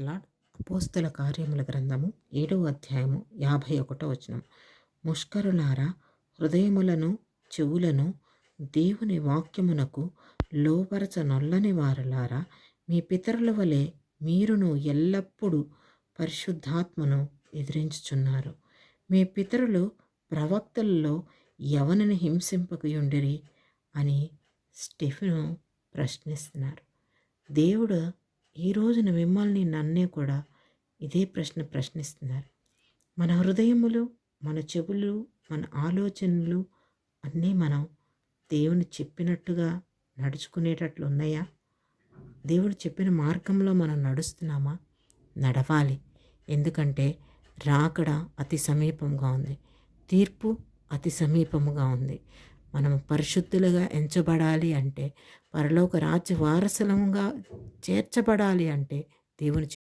Lord. అపోస్తల కార్యముల గ్రంథము 7వ అధ్యాయము 51వ వచనం. ముష్కరులారా, హృదయములను చెవులను దేవుని వాక్యమునకు లోపరచనొల్లని వారలారా, మీ పితరుల వలె మీరును ఎల్లప్పుడూ పరిశుద్ధాత్మను ఎదిరించుచున్నారు. మీ పితరులు ప్రవక్తలలో ఎవరిని హింసింపకయుండిరి అని స్టెఫెను ప్రశ్నిస్తున్నారు. దేవుడు ఈ రోజున మిమ్మల్ని నన్నే కూడా ఇదే ప్రశ్నిస్తున్నారు. మన హృదయములు, మన చెవులు, మన ఆలోచనలు అన్నీ మనం దేవుని చెప్పినట్టుగా నడుచుకునేటట్లు ఉన్నాయా? దేవుడు చెప్పిన మార్గంలో మనం నడుస్తున్నామా? నడవాలి. ఎందుకంటే రాకడ అతి సమీపంగా ఉంది. తీర్పు అతి సమీపముగా ఉంది. మనం పరిశుద్ధులుగా ఎంచబడాలి అంటే, పరలోక రాజ్య వారసులముగా చేర్చబడాలి అంటే దేవుని